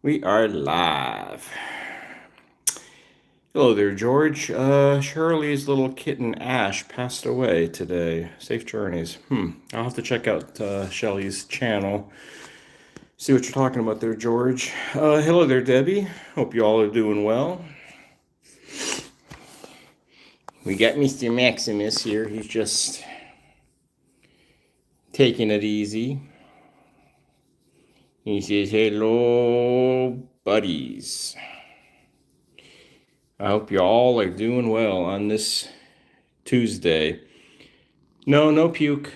We are live. Hello there, George. Shirley's little kitten Ash passed away today. Safe journeys. I'll have to check out Shelley's channel. See what you're talking about there, George. Hello there, Debbie. Hope you all are doing well. We got Mr. Maximus here. He's just taking it easy. He says, hello, buddies. I hope you all are doing well on this Tuesday. No puke.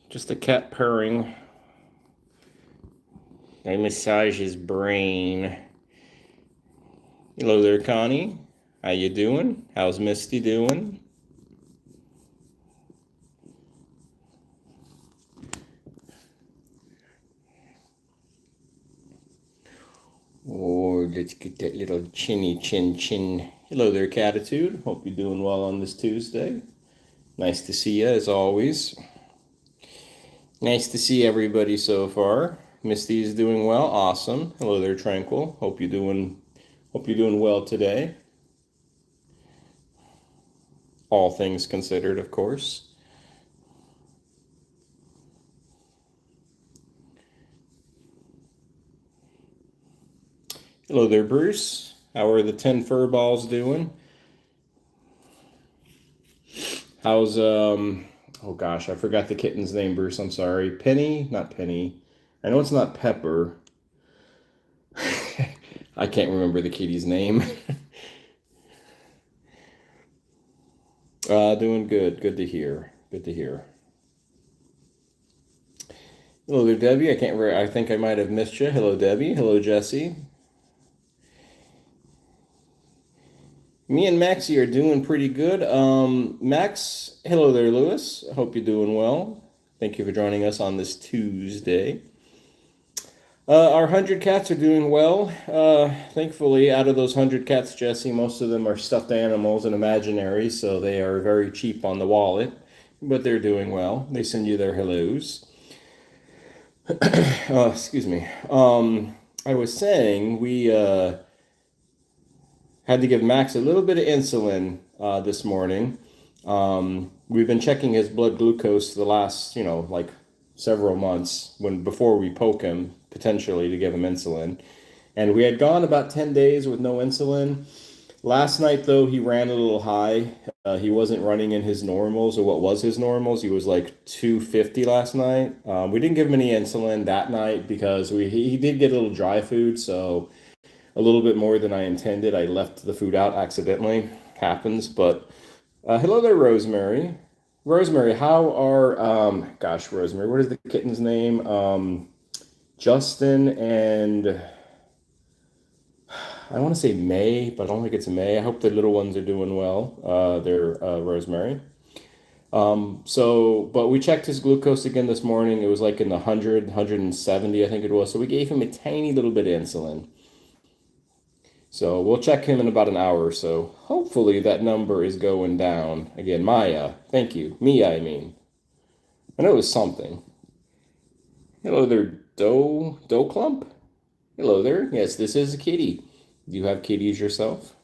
Just a cat purring. I massage his brain. Hello there, Connie. How you doing? How's Misty doing? Oh, let's get that little chinny chin. Hello there, Catitude. Hope you're doing well on this Tuesday. Nice to see you, as always. Nice to see everybody so far. Misty is doing well. Awesome. Hello there, Tranquil. Hope you're doing well today. All things considered, of course. Hello there, Bruce. How are the 10 fur balls doing? How's oh gosh, I forgot the kitten's name, Bruce. I'm sorry. Penny? Not Penny. I know it's not Pepper. I can't remember the kitty's name. Doing good. Good to hear. Good to hear. Hello there, Debbie. I think I might have missed you. Hello, Debbie. Hello, Jesse. Me and Maxie are doing pretty good. Max, hello there, Lewis. I hope you're doing well. Thank you for joining us on this Tuesday. Our 100 cats are doing well. Thankfully, out of those 100 cats, Jesse, most of them are stuffed animals and imaginary, so they are very cheap on the wallet, but they're doing well. They send you their hellos. Excuse me. I was saying we had to give Max a little bit of insulin this morning. We've been checking his blood glucose the last, like several months before we poke him potentially to give him insulin. And we had gone about 10 days with no insulin. Last night, though, he ran a little high. He wasn't running in his normals, or what was his normals. He was like 250 last night. We didn't give him any insulin that night because he did get a little dry food, so a little bit more than I intended. I left the food out accidentally. Happens, but hello there, Rosemary. Rosemary, how are Rosemary, what is the kitten's name? Justin and I want to say May, but I don't think it's May. I hope the little ones are doing well. They're Rosemary. But we checked his glucose again this morning. It was like in the 170, I think it was. So we gave him a tiny little bit of insulin. So we'll check him in about an hour or so. Hopefully that number is going down. Again, Maya, thank you. Mia, I mean. I know it was something. Hello there, Doe Clump. Hello there. Yes, this is a kitty. Do you have kitties yourself?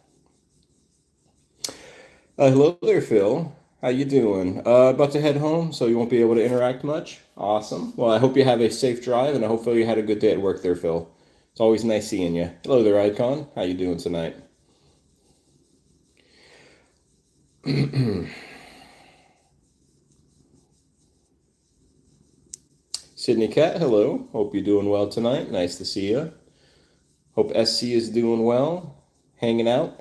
Hello there, Phil. How you doing? About to head home, so you won't be able to interact much. Awesome. Well, I hope you have a safe drive, and I hope you had a good day at work there, Phil. It's always nice seeing you. Hello there, Icon. How you doing tonight? Sydney Cat, hello. Hope you're doing well tonight. Nice to see you. Hope SC is doing well. Hanging out.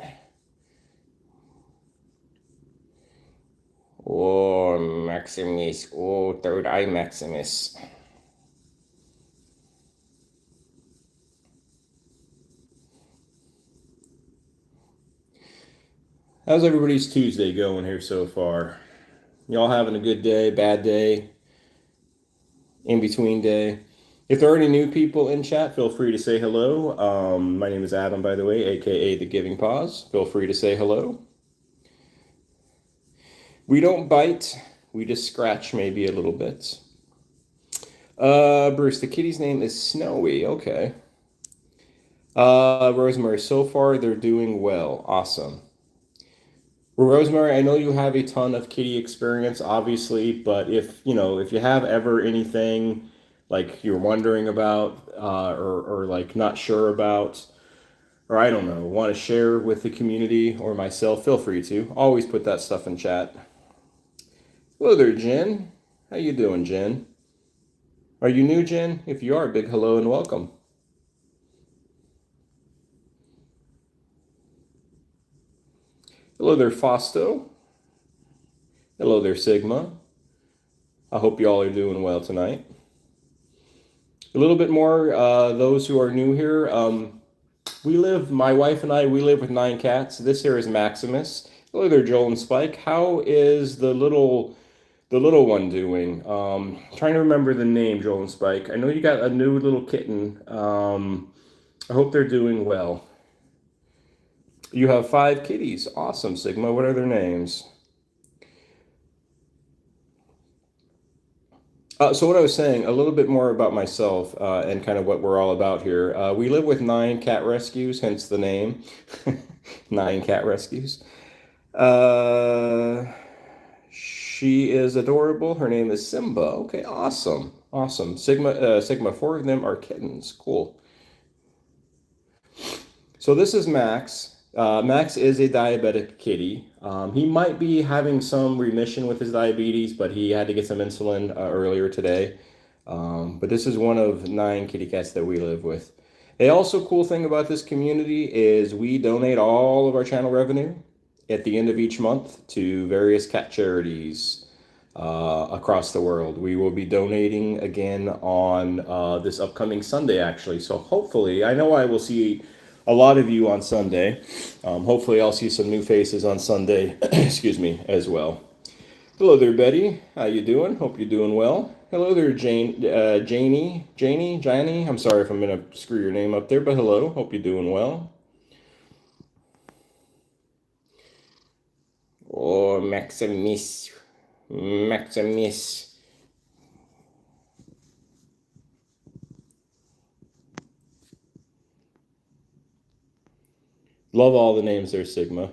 Oh, Maximus. Oh, third eye Maximus. How's everybody's Tuesday going here so far? Y'all having a good day, bad day, in between day? If there are any new people in chat, feel free to say hello. My name is Adam, by the way, aka the Giving Paws. Feel free to say hello. We don't bite, we just scratch maybe a little bit. Bruce, the kitty's name is Snowy. Okay. Rosemary, so far they're doing well. Awesome. Well, Rosemary, I know you have a ton of kitty experience, obviously, but if you have ever anything like you're wondering about, or like not sure about, or I don't know, want to share with the community or myself, feel free to. Always put that stuff in chat. Hello there, Jen. How you doing, Jen? Are you new, Jen? If you are, big hello and welcome. Hello there, Fausto. Hello there, Sigma. I hope you all are doing well tonight. A little bit more, those who are new here. My wife and I, we live with 9 cats. This here is Maximus. Hello there, Joel and Spike. How is the little one doing? Trying to remember the name, Joel and Spike. I know you got a new little kitten. I hope they're doing well. You have 5 kitties. Awesome, Sigma. What are their names? So what I was saying, a little bit more about myself and kind of what we're all about here. We live with 9 cat rescues, hence the name, 9 cat rescues. Uh, she is adorable. Her name is Simba. Okay, awesome, awesome. Sigma. 4 of them are kittens. Cool. So this is Max. Max is a diabetic kitty. He might be having some remission with his diabetes, but he had to get some insulin earlier today. But this is one of 9 kitty cats that we live with. A also cool thing about this community is we donate all of our channel revenue at the end of each month to various cat charities across the world. We will be donating again on this upcoming Sunday, actually. So hopefully, I know I will see a lot of you on Sunday. Hopefully, I'll see some new faces on Sunday, excuse me, as well. Hello there, Betty. How you doing? Hope you're doing well. Hello there, Janie. I'm sorry if I'm gonna screw your name up there, but hello. Hope you're doing well. Oh, Maximus. Love all the names there, Sigma.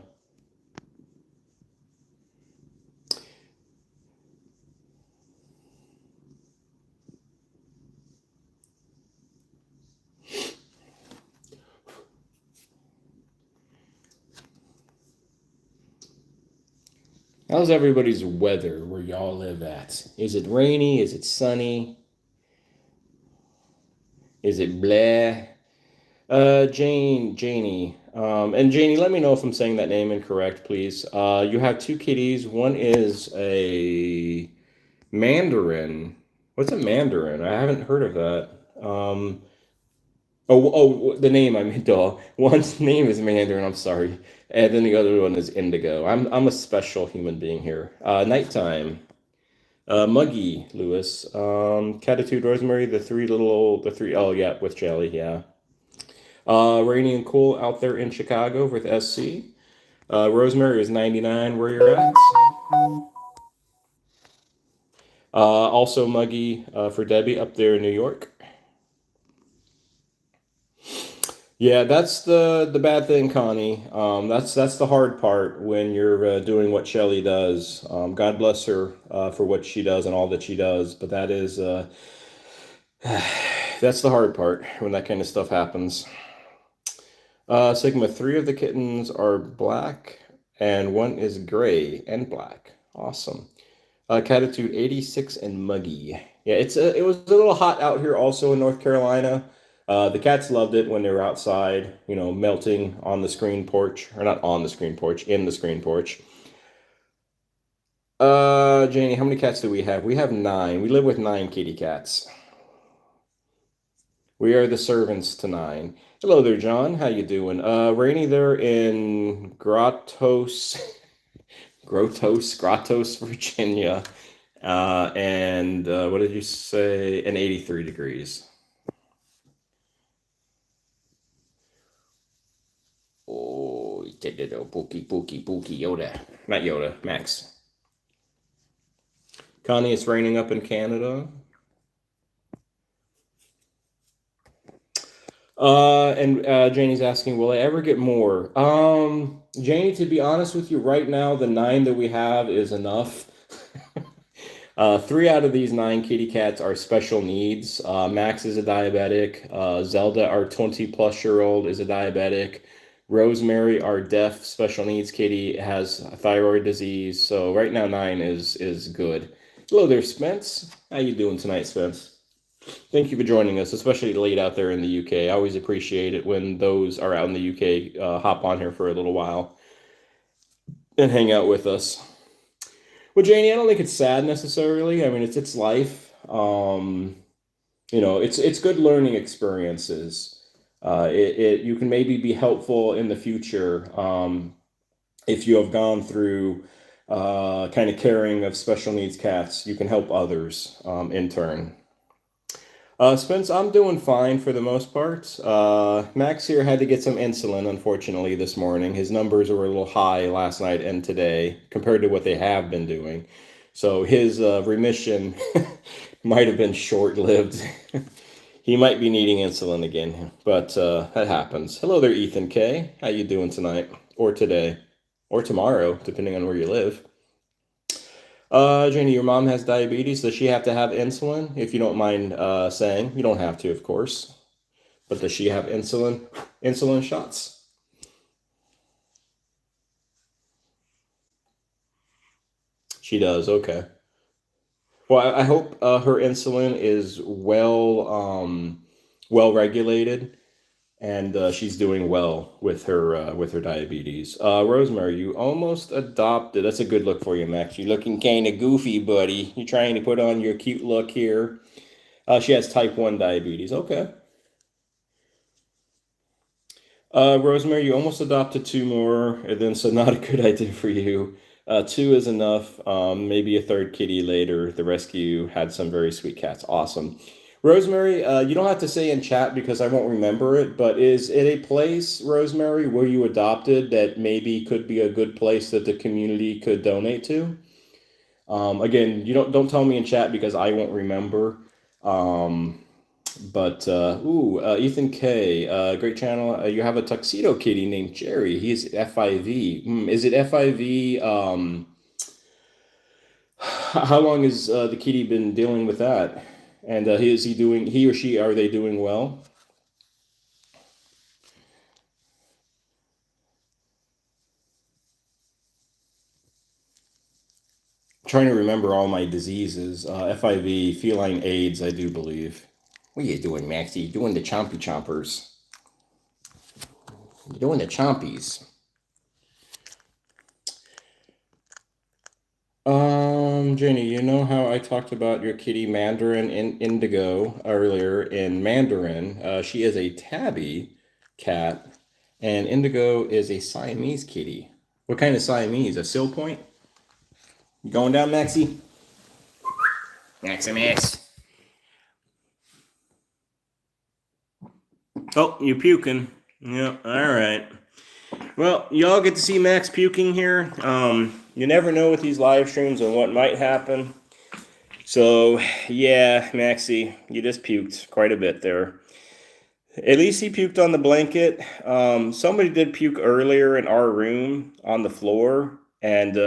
How's everybody's weather where y'all live at? Is it rainy? Is it sunny? Is it blah? Janie. And Janie, let me know if I'm saying that name incorrect, please. You have 2 kitties. One is a Mandarin. What's a Mandarin? I haven't heard of that. The name I mean, duh. One's name is Mandarin. I'm sorry, and then the other one is Indigo. I'm a special human being here. Nighttime. Muggy Lewis. Catitude Rosemary. The three. Oh yeah, with Jelly. Yeah. Rainy and cool out there in Chicago with SC. Rosemary is 99 where you're at. Also Muggy for Debbie up there in New York. Yeah, that's the bad thing, Connie. That's the hard part when you're doing what Shelley does. God bless her for what she does and all that she does, but that's the hard part when that kind of stuff happens. Sigma, 3 of the kittens are black and one is gray and black. Awesome. Catitude 86 and Muggy. Yeah, it was a little hot out here also in North Carolina. The cats loved it when they were outside, melting on the screen porch, or not on the screen porch, in the screen porch. Janie, how many cats do we have? We have 9. We live with 9 kitty cats. We are the servants to 9. Hello there, John. How you doing? Rainy there in Grottos, Virginia. And what did you say? And 83 degrees. Oh, Pookie, Yoda. Not Yoda, Max. Connie, it's raining up in Canada. And Janie's asking, will I ever get more? Janie, to be honest with you, right now the 9 that we have is enough. 3 out of these 9 kitty cats are special needs. Max is a diabetic. Zelda, our 20-plus-year-old, is a diabetic. Rosemary, our deaf special needs kitty, has thyroid disease. So right now 9 is good. Hello there, Spence. How you doing tonight, Spence? Thank you for joining us, especially late out there in the UK. I always appreciate it when those are out in the UK hop on here for a little while and hang out with us. Well, Janie, I don't think it's sad necessarily. I mean, it's life. It's good learning experiences. You can maybe be helpful in the future if you have gone through kind of caring of special needs cats. You can help others in turn. Spence, I'm doing fine for the most part. Max here had to get some insulin, unfortunately, this morning. His numbers were a little high last night and today compared to what they have been doing. So his remission might have been short-lived. He might be needing insulin again, but that happens. Hello there, Ethan K. How you doing tonight, or today, or tomorrow, depending on where you live? Janie, your mom has diabetes. Does she have to have insulin? If you don't mind saying, you don't have to, of course. But does she have insulin shots? She does. Okay. Well, I hope her insulin is well regulated, and she's doing well with her diabetes. Rosemary, you almost adopted. That's a good look for you, Max. You're looking kind of goofy, buddy. You're trying to put on your cute look here. She has type 1 diabetes. Okay. Rosemary, you almost adopted 2 more, and then so not a good idea for you. 2 is enough. Maybe a third kitty later. The rescue had some very sweet cats. Awesome. Rosemary, you don't have to say in chat because I won't remember it, but is it a place, Rosemary, where you adopted that maybe could be a good place that the community could donate to? Again, you don't tell me in chat because I won't remember. Ethan K, great channel. You have a tuxedo kitty named Jerry. He's FIV. Is it FIV? How long has the kitty been dealing with that? And he or she, are they doing well? I'm trying to remember all my diseases. FIV, feline AIDS, I do believe. What are you doing, Maxie? You're doing the chompy chompers. You're doing the chompies. Jenny, you know how I talked about your kitty Mandarin in Indigo earlier in Mandarin? She is a tabby cat, and Indigo is a Siamese kitty. What kind of Siamese? A seal point? You going down, Maxie? Maximus. Oh, you're puking. Yeah, all right. Well, y'all get to see Max puking here. You never know with these live streams and what might happen. So, yeah, Maxie, you just puked quite a bit there. At least he puked on the blanket. Somebody did puke earlier in our room on the floor, and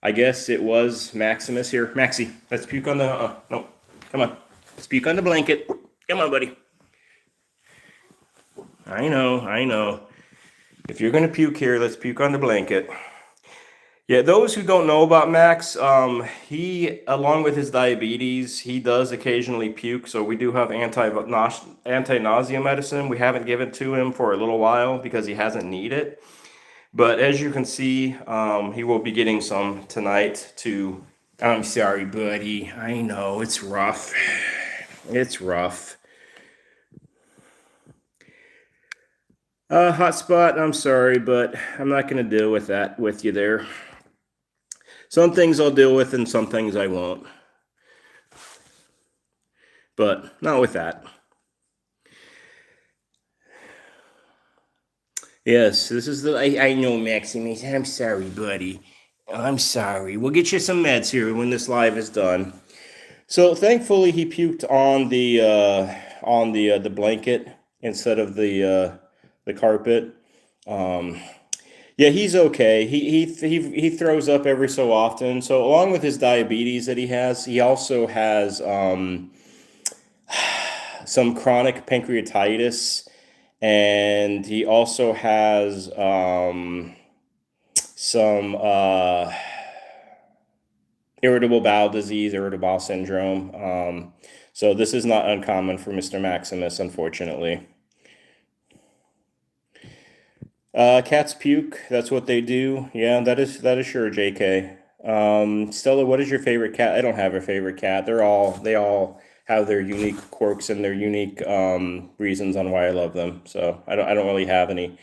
I guess it was Maximus here. Maxie, let's puke on the... no, come on. Let's puke on the blanket. Come on, buddy. I know. If you're going to puke here, let's puke on the blanket. Yeah, those who don't know about Max, he, along with his diabetes, he does occasionally puke. So we do have anti-nausea medicine. We haven't given to him for a little while because he hasn't needed it. But as you can see, he will be getting some tonight to... I'm sorry, buddy. I know, it's rough. It's rough. Hotspot, I'm sorry, but I'm not going to deal with that with you there. Some things I'll deal with and some things I won't. But not with that. Yes, this is the... I know, Maximus. I'm sorry, buddy. I'm sorry. We'll get you some meds here when this live is done. So thankfully he puked on the blanket. instead of the carpet. Um, yeah, he's okay. He throws up every so often. So along with his diabetes that he also has some chronic pancreatitis, and he also has some irritable bowel disease, irritable bowel syndrome. So this is not uncommon for Mr. Maximus, unfortunately. Cats puke. That's what they do. Yeah, that is sure, JK. Stella, what is your favorite cat? I don't have a favorite cat. They all have their unique quirks and their unique reasons on why I love them. So I don't really have any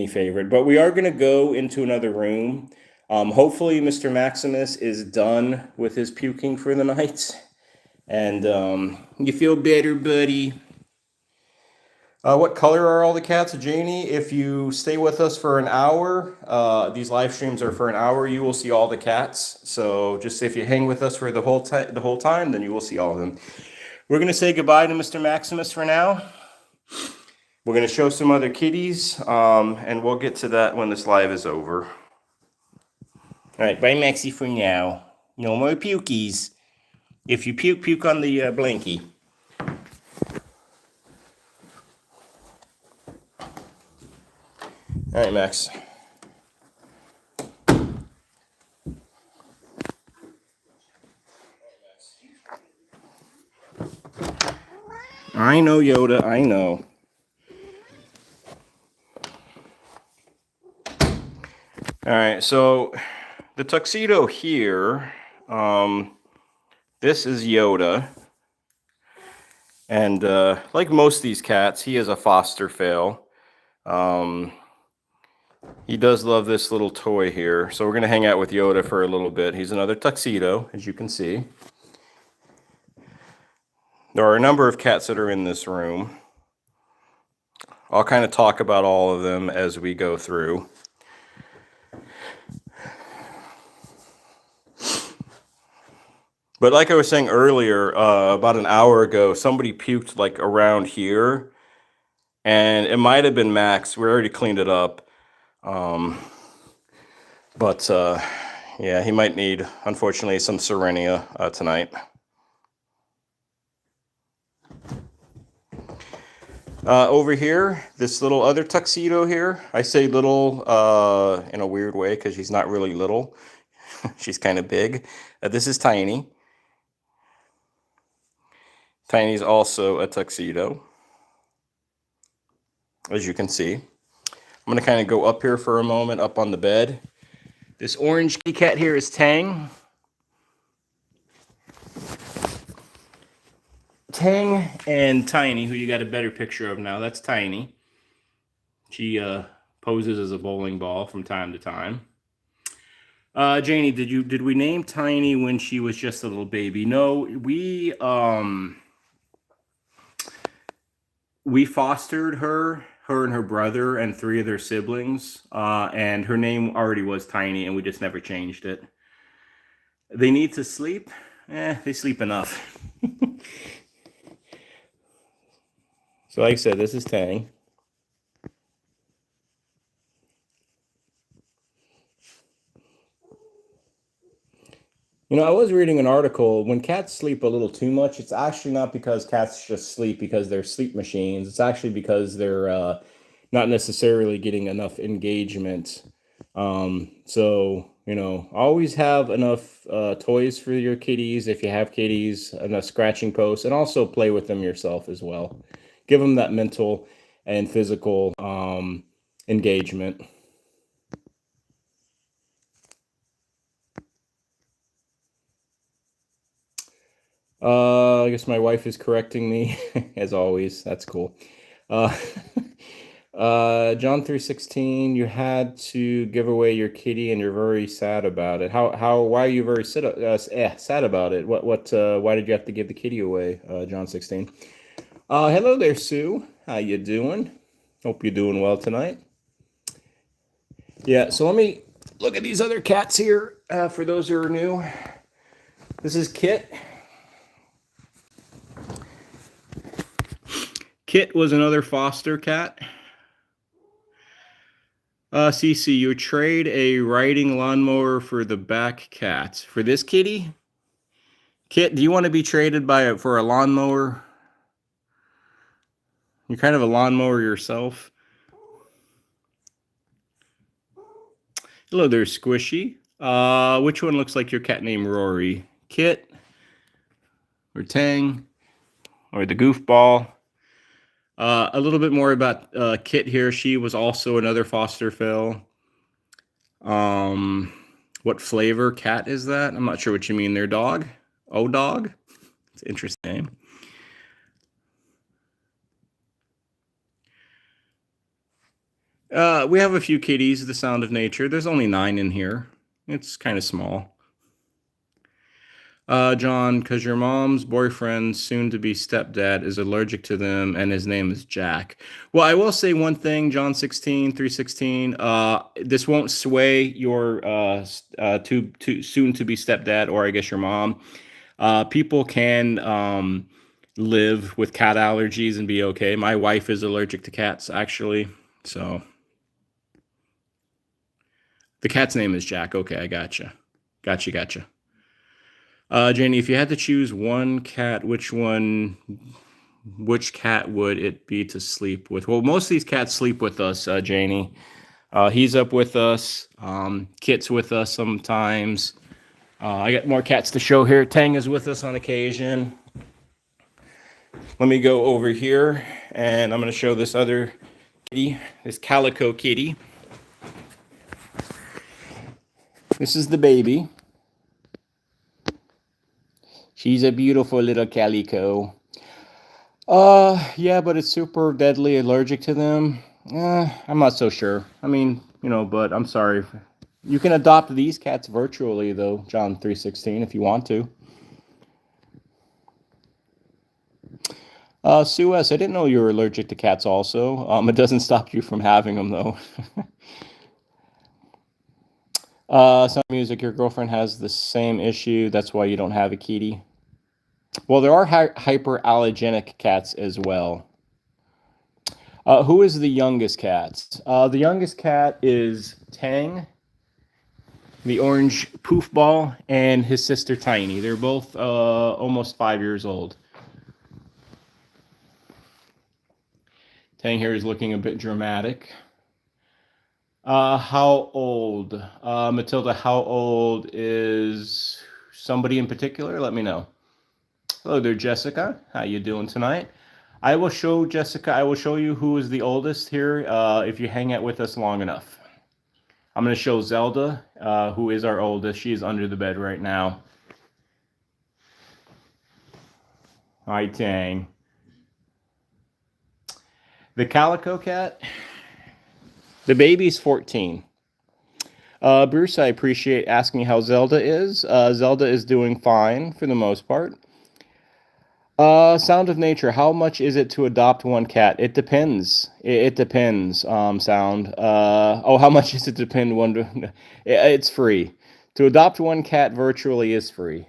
favorite. But we are gonna go into another room. Hopefully, Mr. Maximus is done with his puking for the night, and you feel better, buddy. What color are all the cats, Janie? If you stay with us for an hour, these live streams are for an hour. You will see all the cats. So just if you hang with us for the whole time, then you will see all of them. We're gonna say goodbye to Mr. Maximus for now. We're gonna show some other kitties, and we'll get to that when this live is over. All right, bye, Maxie, for now. No more pukies. If you puke, puke on the blankie. All right, Max. I know, Yoda, I know. All right, so the tuxedo here, this is Yoda. And like most of these cats, he is a foster fail. He does love this little toy here. So we're going to hang out with Yoda for a little bit. He's another tuxedo, as you can see. There are a number of cats that are in this room. I'll kind of talk about all of them as we go through. But like I was saying earlier, about an hour ago, somebody puked like around here. And it might have been Max. We already cleaned it up. But yeah, he might need, unfortunately, some Serenia tonight. Over here, this little other tuxedo here. I say little in a weird way because she's not really little. She's kind of big. This is Tiny. Tiny's also a tuxedo, as you can see. I'm going to kind of go up here for a moment, up on the bed. This orange kitty cat here is Tang. Tang and Tiny, who you got a better picture of now, that's Tiny. She poses as a bowling ball from time to time. Janie, did we name Tiny when she was just a little baby? No, we fostered her and her brother and 3 of their siblings, and her name already was Tiny, and we just never changed it. They need to sleep? They sleep enough. So like I said, this is Tang. You know, I was reading an article, when cats sleep a little too much, it's actually not because cats just sleep because they're sleep machines. It's actually because they're not necessarily getting enough engagement. So, you know, always have enough toys for your kitties, if you have kitties, enough scratching posts, and also play with them yourself as well. Give them that mental and physical engagement. I guess my wife is correcting me, as always. That's cool. John 3:16, you had to give away your kitty and you're very sad about it. Why are you very sad about it? Why did you have to give the kitty away, John 16? Hello there, Sue. How you doing? Hope you're doing well tonight. Yeah, so let me look at these other cats here, for those who are new. This is Kit. Kit was another foster cat. CC, you trade a riding lawnmower for the back cats. For this kitty? Kit, do you want to be traded for a lawnmower? You're kind of a lawnmower yourself. Hello there, Squishy. Which one looks like your cat named Rory? Kit? Or Tang? Or the goofball? A little bit more about Kit here. She was also another foster fill. What flavor cat is that? I'm not sure what you mean there, dog. Oh, dog? It's an interesting name. We have a few kitties, The Sound of Nature. There's only 9 in here. It's kind of small. John, because your mom's boyfriend, soon-to-be stepdad, is allergic to them, and his name is Jack. Well, I will say one thing, John 16:316. This won't sway your soon-to-be stepdad, or I guess your mom. People can live with cat allergies and be okay. My wife is allergic to cats, actually. So the cat's name is Jack. Okay, I gotcha. Gotcha. Janie, if you had to choose one cat, which cat would it be to sleep with? Well, most of these cats sleep with us, Janie. He's up with us. Kit's with us sometimes. I got more cats to show here. Tang is with us on occasion. Let me go over here, and I'm going to show this other kitty, this calico kitty. This is the baby. She's a beautiful little calico. Yeah, but it's super deadly allergic to them. I'm not so sure. I mean, but I'm sorry. You can adopt these cats virtually, though, John 3:16, if you want to. Sue S., I didn't know you were allergic to cats also. It doesn't stop you from having them, though. Sound Music, your girlfriend has the same issue. That's why you don't have a kitty. Well, there are hyperallergenic cats as well. Who is the youngest cat? The youngest cat is Tang, the orange poof ball, and his sister Tiny. They're both almost 5 years old. Tang here is looking a bit dramatic. How old? Matilda, how old is somebody in particular? Let me know. Hello there, Jessica. How you doing tonight? I will show you who is the oldest here if you hang out with us long enough. I'm going to show Zelda, who is our oldest. She is under the bed right now. Hi, Tang. The calico cat, the baby's 14. Bruce, I appreciate asking how Zelda is. Zelda is doing fine for the most part. Sound of Nature, how much is it to adopt one cat? It depends. It depends, Sound. How much is it to depend one? It's free. To adopt one cat virtually is free.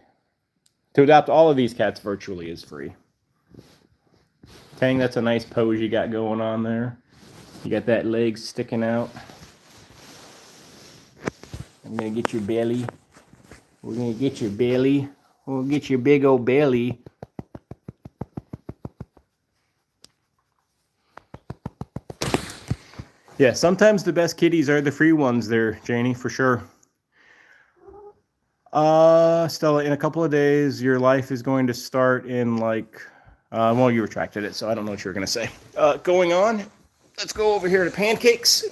To adopt all of these cats virtually is free. Tang, that's a nice pose you got going on there. You got that leg sticking out. I'm going to get your belly. We're going to get your belly. We'll get your big old belly. Yeah, sometimes the best kitties are the free ones there, Janie, for sure. Stella, in a couple of days, your life is going to start in well, you retracted it, so I don't know what you were going to say. Going on, let's go over here to pancakes.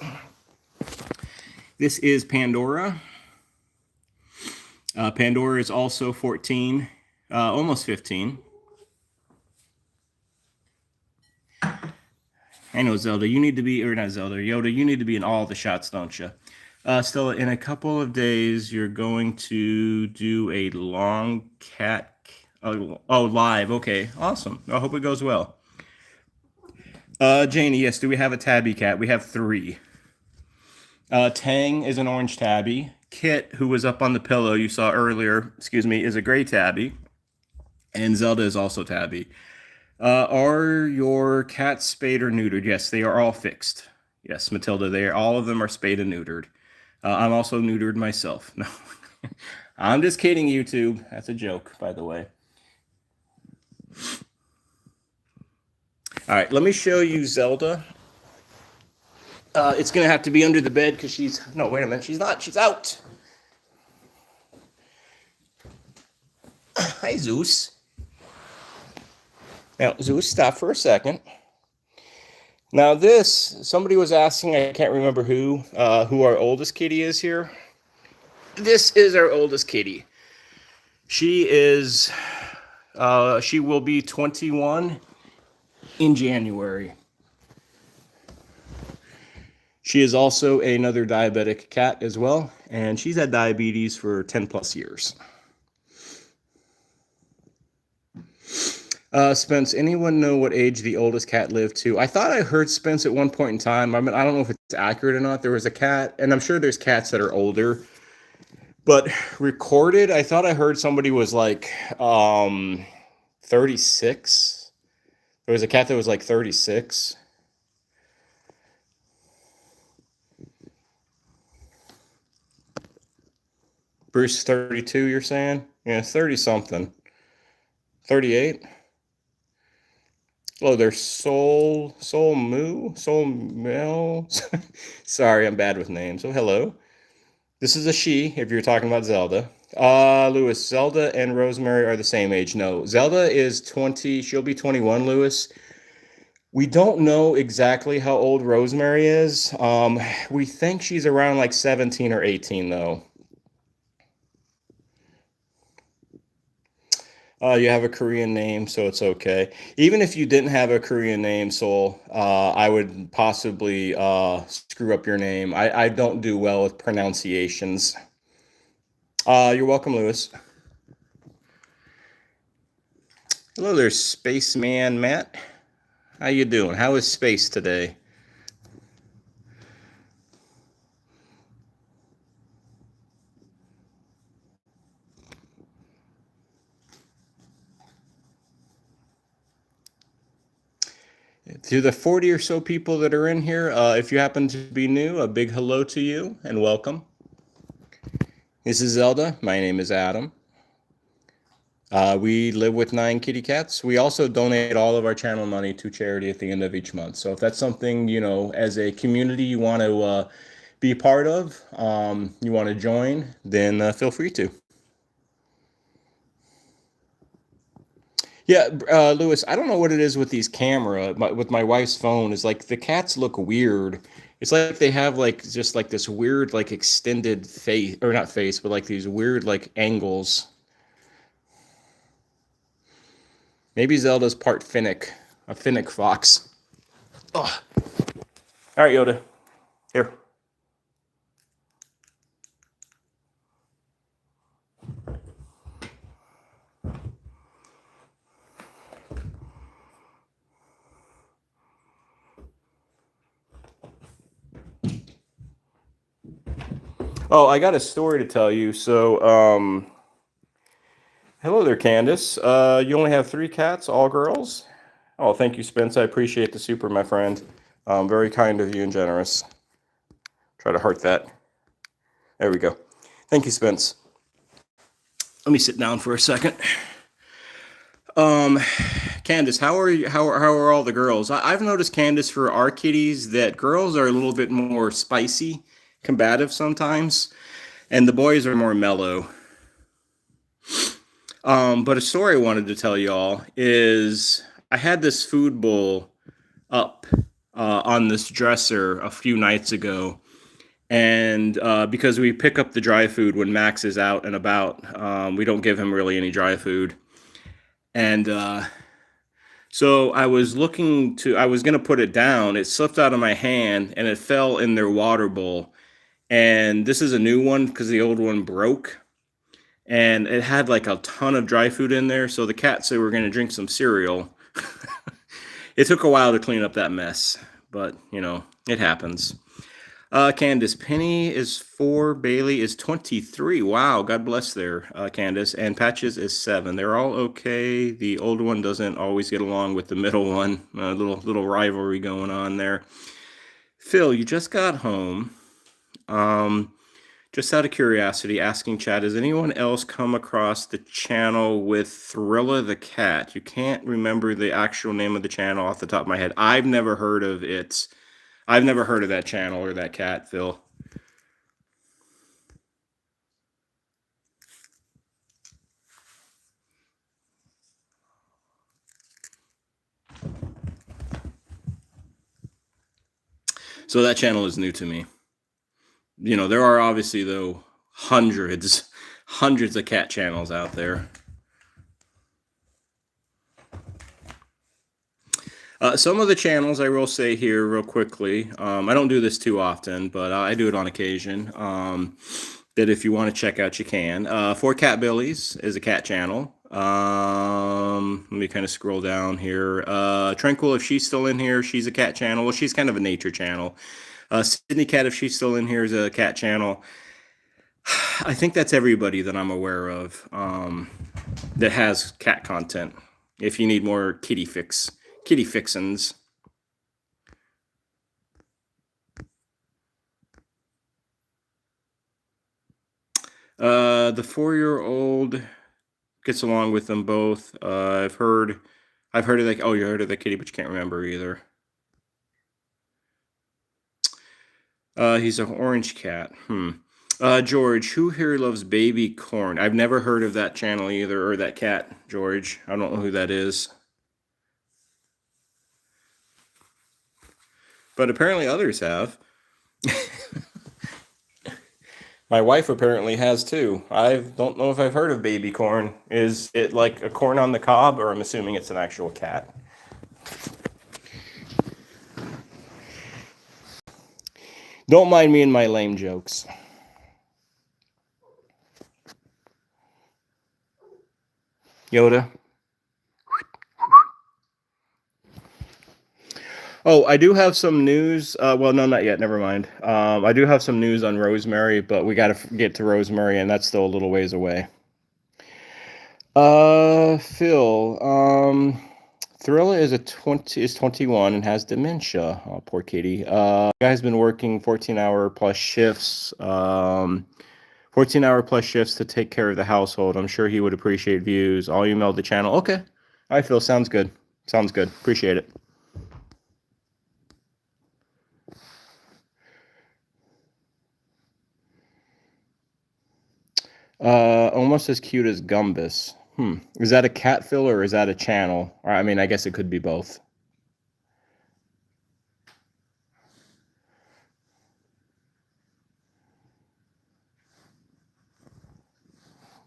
This is Pandora. Pandora is also 14, almost 15. I know, Zelda, you need to be, or not Zelda, Yoda, you need to be in all the shots, don't you? Stella, in a couple of days, you're going to do a long cat. Oh, live. Okay, awesome. I hope it goes well. Janie, yes, do we have a tabby cat? We have 3. Tang is an orange tabby. Kit, who was up on the pillow you saw earlier, is a gray tabby. And Zelda is also tabby. Are your cats spayed or neutered? Yes, they are all fixed. Yes, Matilda, all of them are spayed and neutered. I'm also neutered myself. No, I'm just kidding, YouTube. That's a joke, by the way. All right, let me show you Zelda. It's gonna have to be under the bed because she's. No, wait a minute. She's not. She's out. Hi, Zeus. Now, Zeus, stop for a second. Now, somebody was asking, I can't remember who our oldest kitty is here. This is our oldest kitty. She will be 21 in January. She is also another diabetic cat as well, and she's had diabetes for 10 plus years. Spence, anyone know what age the oldest cat lived to? I thought I heard Spence at one point in time. I mean, I don't know if it's accurate or not. There was a cat, and I'm sure there's cats that are older, but recorded, I thought I heard somebody was like 36. There was a cat that was like 36. Bruce, 32, you're saying? Yeah, 30 something. 38. Oh, there's Soul Mel. Sorry, I'm bad with names. Oh, hello. This is a she, if you're talking about Zelda. Lewis, Zelda and Rosemary are the same age. No, Zelda is 20. She'll be 21, Lewis. We don't know exactly how old Rosemary is. We think she's around like 17 or 18, though. You have a Korean name, so it's okay. Even if you didn't have a Korean name, Soul, I would possibly screw up your name. I don't do well with pronunciations. You're welcome, Lewis. Hello there, Spaceman Matt. How you doing? How is space today? To the 40 or so people that are in here, if you happen to be new, a big hello to you and welcome. This is Zelda. My name is Adam. We live with 9 kitty cats. We also donate all of our channel money to charity at the end of each month. So if that's something, as a community you want to be part of, you want to join, then feel free to. Yeah, Lewis, I don't know what it is with these with my wife's phone. Is like the cats look weird. It's like they have like just like this weird like extended face, or not face, but like these weird like angles. Maybe Zelda's part Finnick, a Finnick fox. Oh. All right, Yoda. Here. Oh, I got a story to tell you. So, hello there, Candace. You only have 3 cats, all girls? Oh, thank you, Spence. I appreciate the super, my friend. Very kind of you and generous. Try to heart that. There we go. Thank you, Spence. Let me sit down for a second. Candace, how are all the girls? I've noticed, Candace, for our kitties that girls are a little bit more spicy, combative sometimes, and the boys are more mellow. But a story I wanted to tell y'all is I had this food bowl up on this dresser a few nights ago, and because we pick up the dry food when Max is out and about, we don't give him really any dry food. And so I was going to put it down. It slipped out of my hand and it fell in their water bowl. And this is a new one because the old one broke. And it had like a ton of dry food in there. So the cats said we're going to drink some cereal. It took a while to clean up that mess, but it happens. Candace, Penny is 4, Bailey is 23. Wow, God bless there, Candace. And Patches is 7. They're all okay. The older one doesn't always get along with the middle one. A little rivalry going on there. Phil, you just got home. Um, just out of curiosity, asking Chad, has anyone else come across the channel with Thrilla the cat? You can't remember the actual name of the channel off the top of my head. I've never heard of it. I've never heard of that channel or that cat, Phil. So that channel is new to me. You know, there are obviously, though, hundreds of cat channels out there. Some of the channels I will say here real quickly, I don't do this too often, but I do it on occasion, that if you want to check out, you can. For Cat Billies is a cat channel. Let me kind of scroll down here. Tranquil, if she's still in here, she's a cat channel. Well, she's kind of a nature channel. Sydney Cat, if she's still in here, is a cat channel. I think that's everybody that I'm aware of that has cat content. If you need more kitty fixins. The 4-year-old gets along with them both. I've heard of that. Oh, you heard of the kitty, but you can't remember either. He's an orange cat. George, who here loves baby corn? I've never heard of that channel either, or that cat, George. I don't know who that is. But apparently others have. My wife apparently has too. I don't know if I've heard of baby corn. Is it like a corn on the cob, or I'm assuming it's an actual cat? Don't mind me and my lame jokes. Yoda. Oh, I do have some news. Well, no, not yet. Never mind. I do have some news on Rosemary, but we got to get to Rosemary, and that's still a little ways away. Phil. Thrilla is 21 and has dementia. Oh, poor kitty. Guy's been working 14-hour plus shifts. 14-hour plus shifts to take care of the household. I'm sure he would appreciate views. I'll email the channel. Okay. All right, Phil. Sounds good. Sounds good. Appreciate it. Almost as cute as Gumbus. Is that a cat, Phil, or is that a channel? Or, I mean, I guess it could be both.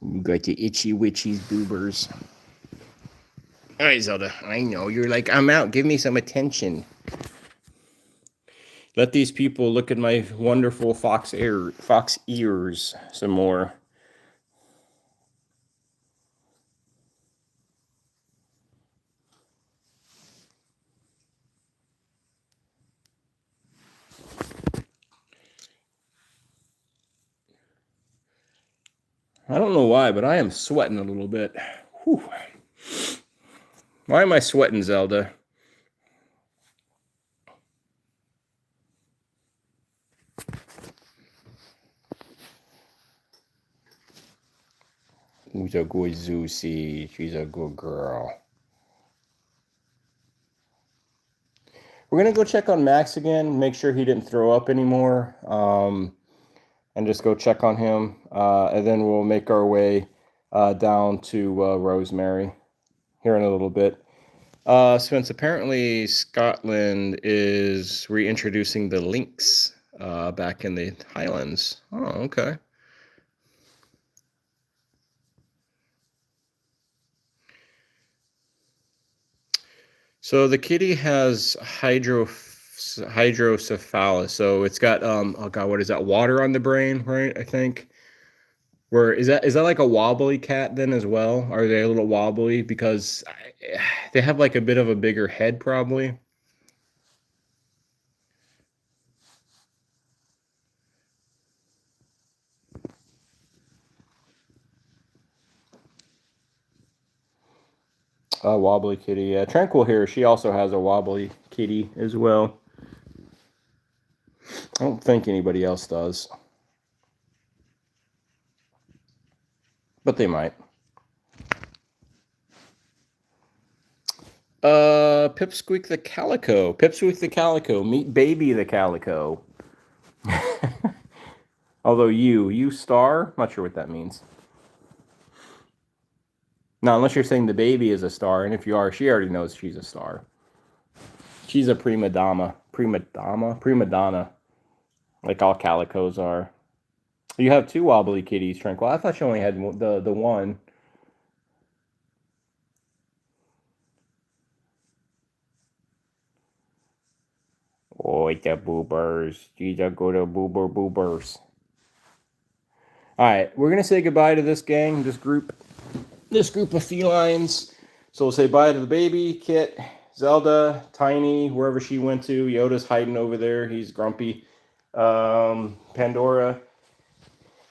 You got your itchy witchies boobers. All right, Zelda. I know you're like, I'm out. Give me some attention. Let these people look at my wonderful fox ears some more. I don't know why, but I am sweating a little bit. Whew. Why am I sweating, Zelda? Who's a good Zeusy? She's a good girl. We're going to go check on Max again, make sure he didn't throw up anymore, and just go check on him. And then we'll make our way down to Rosemary here in a little bit. Spence, apparently Scotland is reintroducing the lynx back in the Highlands. Oh, okay. So the kitty has hydrocephalus. So it's got oh god, what is that? Water on the brain, right? I think. Where is that like a wobbly cat then as well? Are they a little wobbly because they have like a bit of a bigger head probably? A wobbly kitty. Yeah, Tranquil here. She also has a wobbly kitty as well. I don't think anybody else does, but they might. Pipsqueak the Calico. Pipsqueak the Calico. Meet Baby the Calico. Although you star, not sure what that means. No, unless you're saying the baby is a star, and if you are, she already knows she's a star. She's a prima donna, like all calicos are. You have two wobbly kitties, Tranquil. I thought you only had the one. Oh, it's the boobers. These are good boobers. All right, we're gonna say goodbye to this gang, this group of felines. So we'll say bye to the baby, Kit, Zelda, Tiny, wherever she went to. Yoda's hiding over there. He's grumpy. Pandora.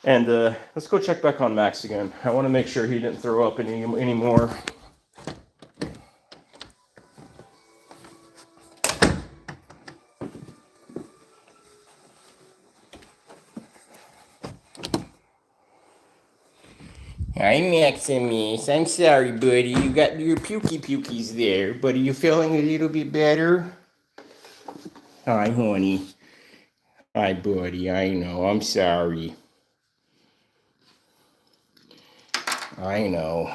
And let's go check back on Max again. I want to make sure he didn't throw up anymore. Hi, Maximus. I'm sorry, buddy. You got your pukies there, but are you feeling a little bit better? Hi, honey. Hi, buddy. I know. I'm sorry. I know.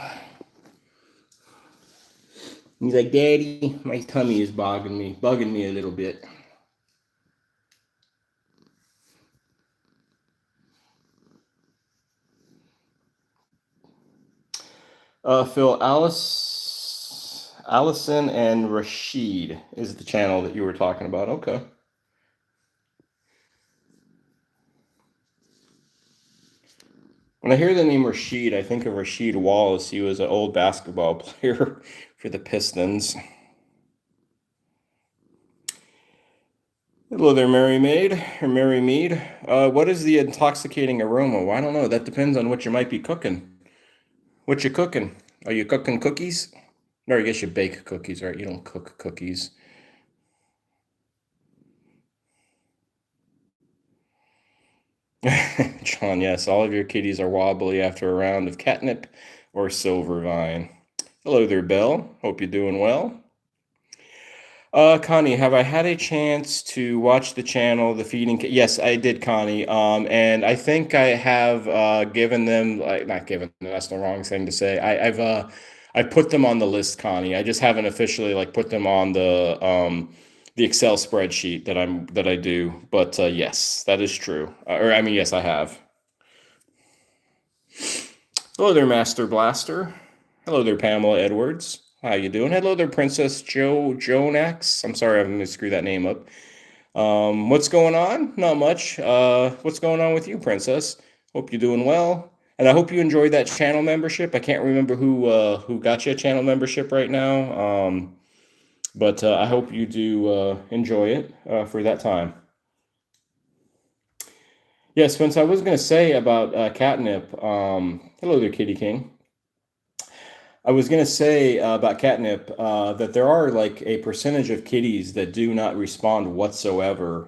He's like, Daddy, my tummy is bugging me a little bit. Phil, Allison and Rashid is the channel that you were talking about. Okay. When I hear the name Rashid, I think of Rashid Wallace. He was an old basketball player for the Pistons. Hello there, Mary Maid, or Mary Mead. What is the intoxicating aroma? Well, I don't know. That depends on what you might be cooking. What you cooking? Are you cooking cookies? Or I guess you bake cookies, right? You don't cook cookies. John, yes, all of your kitties are wobbly after a round of catnip or silver vine. Hello there, Belle. Hope you're doing well. Connie, have I had a chance to watch the channel, the feeding? Yes, I did, Connie. And I think I have given them, like, not given them, that's the wrong thing to say. I've put them on the list, Connie. I just haven't officially like put them on the Excel spreadsheet that I do. But yes, that is true. Or I mean, yes, I have. Hello there, Master Blaster. Hello there, Pamela Edwards. How you doing? Hello there, Princess Jonax. I'm sorry, I'm gonna screw that name up. What's going on? Not much. What's going on with you, Princess? Hope you're doing well, and I hope you enjoyed that channel membership. I can't remember who got you a channel membership right now, but I hope you do enjoy it for that time. Yeah, Spence, I was gonna say about catnip. Hello there, Kitty King. I was going to say about catnip that there are like a percentage of kitties that do not respond whatsoever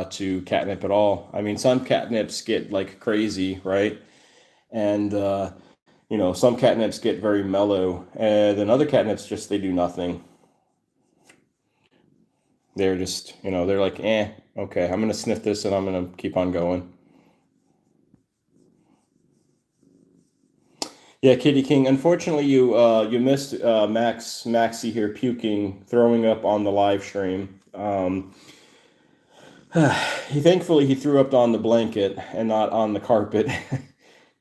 to catnip at all. I mean, some catnips get like crazy, right? And, some catnips get very mellow, and then other catnips just they do nothing. They're just, they're like, okay, I'm going to sniff this and I'm going to keep on going. Yeah, Kitty King. Unfortunately, you missed Maxie here puking, throwing up on the live stream. Thankfully he threw up on the blanket and not on the carpet,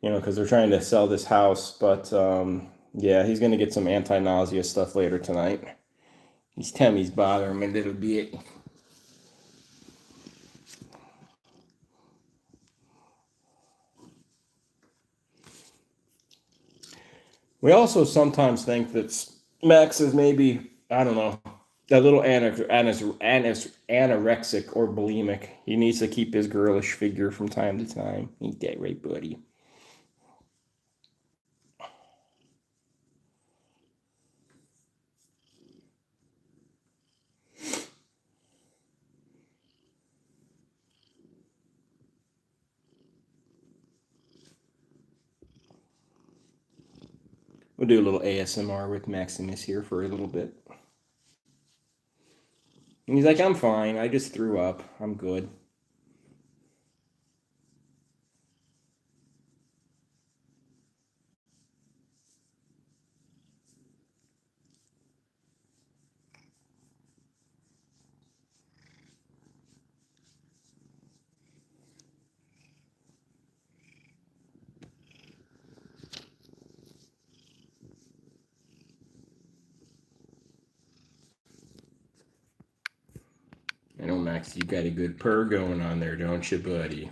because they're trying to sell this house. But yeah, he's gonna get some anti-nausea stuff later tonight. His tummy's bothering him a little bit. We also sometimes think that Max is maybe, I don't know, a little anorexic or bulimic. He needs to keep his girlish figure from time to time. Ain't that right, buddy? We'll do a little ASMR with Maximus here for a little bit. And he's like, I'm fine. I just threw up. I'm good. I know, Max, you got a good purr going on there, don't you, buddy?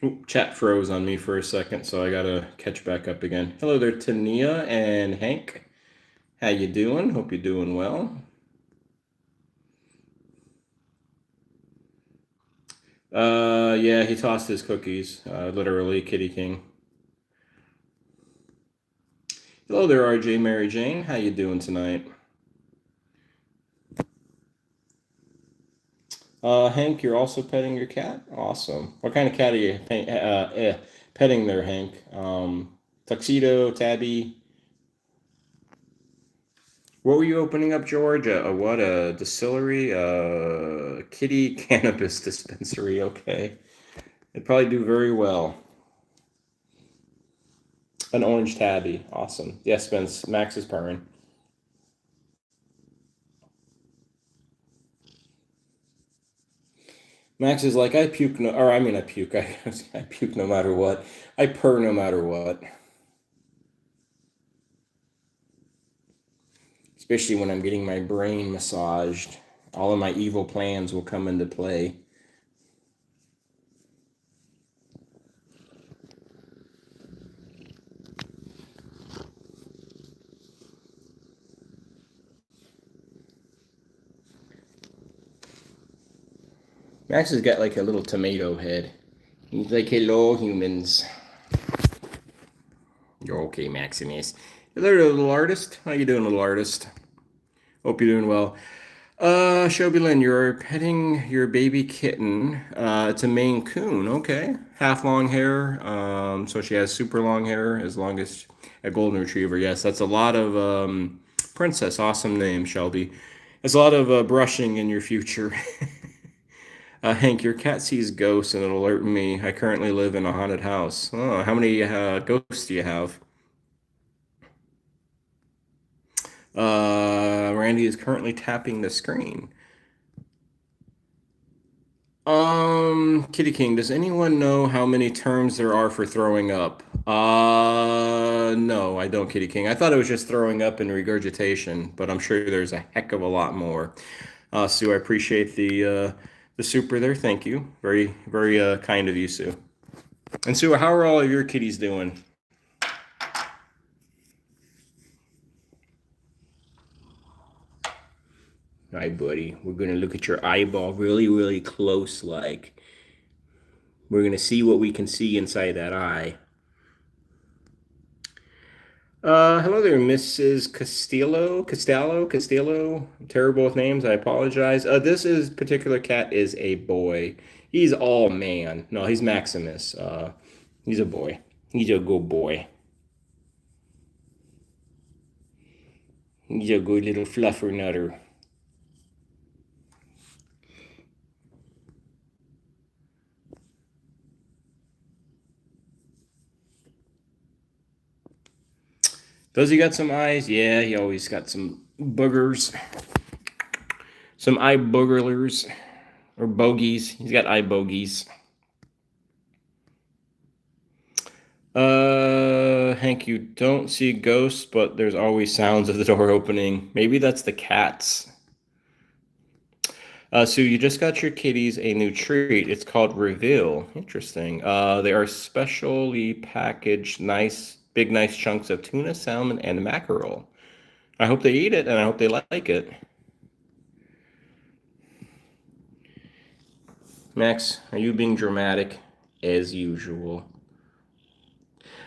Oop, chat froze on me for a second, so I gotta catch back up again. Hello there, Tania and Hank. How you doing? Hope you're doing well. Yeah, he tossed his cookies. Literally, Kitty King. Hello there, RJ Mary Jane. How you doing tonight? Hank, you're also petting your cat? Awesome. What kind of cat are you petting there, Hank? Tuxedo, tabby? What were you opening up, George? What, a distillery? Kitty cannabis dispensary. Okay. It'd probably do very well. An orange tabby. Awesome. Yes, Spence. Max is purring. Max is like, I puke no, or I mean, I puke. I puke no matter what. I purr no matter what. Especially when I'm getting my brain massaged. All of my evil plans will come into play. Max has got like a little tomato head. He's like, hello, humans. You're okay, Maximus. Hello, little artist. How you doing, little artist? Hope you're doing well. Shelby Lynn, you're petting your baby kitten. It's a Maine Coon. Okay, half long hair. So she has super long hair, as long as a golden retriever. Yes, that's a lot of princess. Awesome name, Shelby. There's a lot of brushing in your future. Hank, your cat sees ghosts and it'll alert me. I currently live in a haunted house. Oh, how many ghosts do you have? Randy is currently tapping the screen. Kitty King, does anyone know how many terms there are for throwing up? No, I don't, Kitty King. I thought it was just throwing up and regurgitation, but I'm sure there's a heck of a lot more. Sue, I appreciate the super there. Thank you. Very, very kind of you, Sue. And Sue, how are all of your kitties doing? All right, buddy. We're gonna look at your eyeball really, really close, like. We're gonna see what we can see inside that eye. Hello there, Mrs. Castillo. I'm terrible with names. I apologize. This is particular cat is a boy. He's all man. No, he's Maximus. He's a boy. He's a good boy. He's a good little fluffer nutter. Does he got some eyes? Yeah, he always got some boogers. Some eye boogerlers. Or bogeys. He's got eye bogeys. Hank, you don't see ghosts, but there's always sounds of the door opening. Maybe that's the cats. Sue, you just got your kitties a new treat. It's called Reveal. Interesting. They are specially packaged, big, nice chunks of tuna, salmon, and mackerel. I hope they eat it, and I hope they like it. Max, are you being dramatic as usual?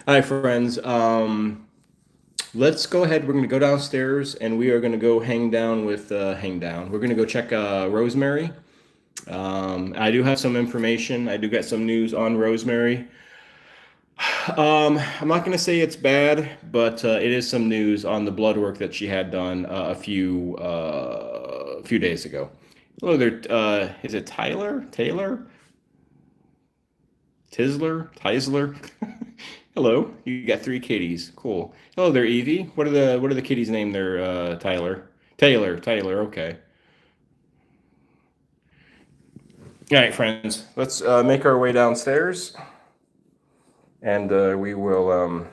Hi, friends. Let's go ahead. We're going to go downstairs, and we are going to go hang down. We're going to go check Rosemary. I do have some information. I do get some news on Rosemary. I'm not going to say it's bad, but it is some news on the blood work that she had done a few days ago. Hello there. Is it Tyler? Taylor? Tisler? Hello. You got three kitties. Cool. Hello there, Evie. What are the kitties' name there, Tyler? Taylor. Okay. All right, friends. Let's make our way downstairs, and we will.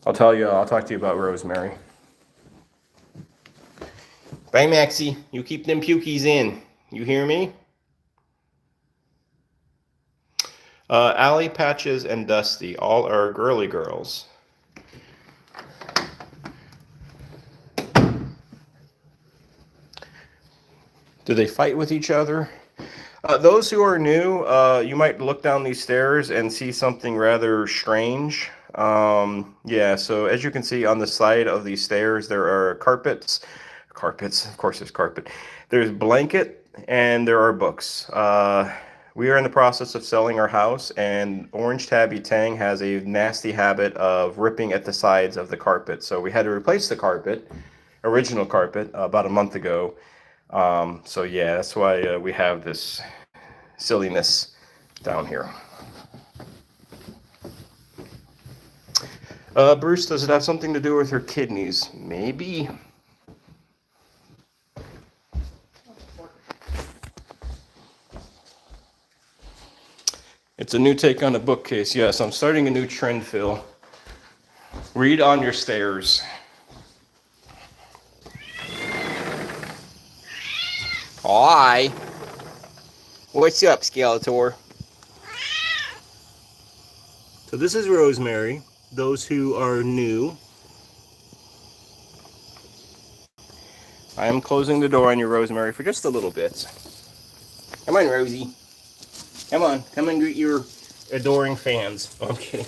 I'll tell you. I'll talk to you about Rosemary. Bye, Maxie. You keep them pukies in. You hear me? Allie, Patches, and Dusty all are girly girls. Do they fight with each other? Those who are new, you might look down these stairs and see something rather strange. Yeah, so as you can see on the side of these stairs, there are carpets. Carpets, of course, there's carpet. There's blanket and there are books. We are in the process of selling our house, and Orange Tabby Tang has a nasty habit of ripping at the sides of the carpet. So we had to replace the carpet, original carpet, about a month ago. So yeah, that's why we have this silliness down here. Bruce, does it have something to do with her kidneys? Maybe. It's a new take on a bookcase. Yes, I'm starting a new trend, Phil. Read on your stairs. Hi. What's up, Skeletor? So this is Rosemary. Those who are new. I am closing the door on you, Rosemary, for just a little bit. Come on, Rosie. Come and greet your adoring fans. Oh, I'm kidding.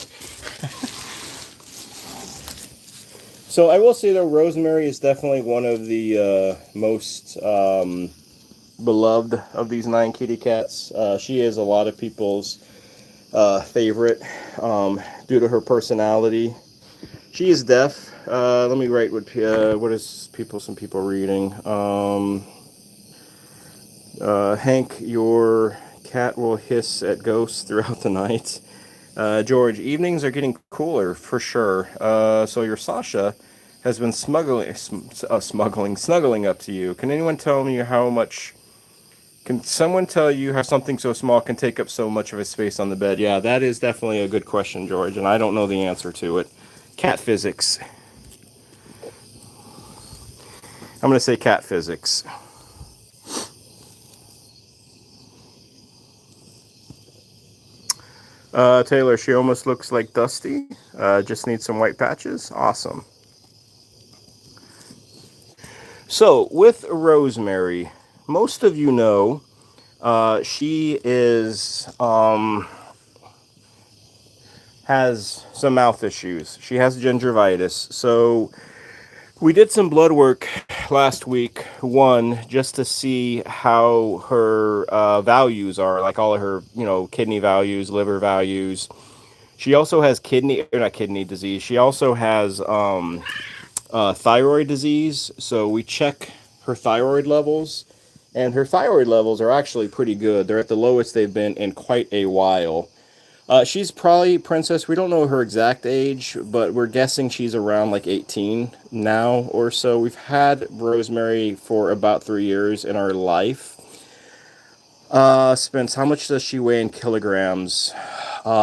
So I will say, though, Rosemary is definitely one of the most beloved of these 9 kitty cats. She is a lot of people's favorite due to her personality. She is deaf. Let me write what is some people reading. Hank, your cat will hiss at ghosts throughout the night. George, evenings are getting cooler for sure. So your Sasha has been snuggling up to you. Can anyone tell me how much? Can someone tell you how something so small can take up so much of a space on the bed? Yeah, that is definitely a good question, George, and I don't know the answer to it. Cat physics. I'm going to say cat physics. Taylor, she almost looks like Dusty. Just needs some white patches. Awesome. So, with Rosemary, most of you know she has some mouth issues. She has gingivitis. So, we did some blood work last week, just to see how her values are, like all of her, kidney values, liver values. She also has not kidney disease. She also has thyroid disease. So we check her thyroid levels, and her thyroid levels are actually pretty good. They're at the lowest they've been in quite a while. She's probably Princess. We don't know her exact age, but we're guessing she's around like 18 now or so. We've had Rosemary for about 3 years in our life. Spence, how much does she weigh in kilograms?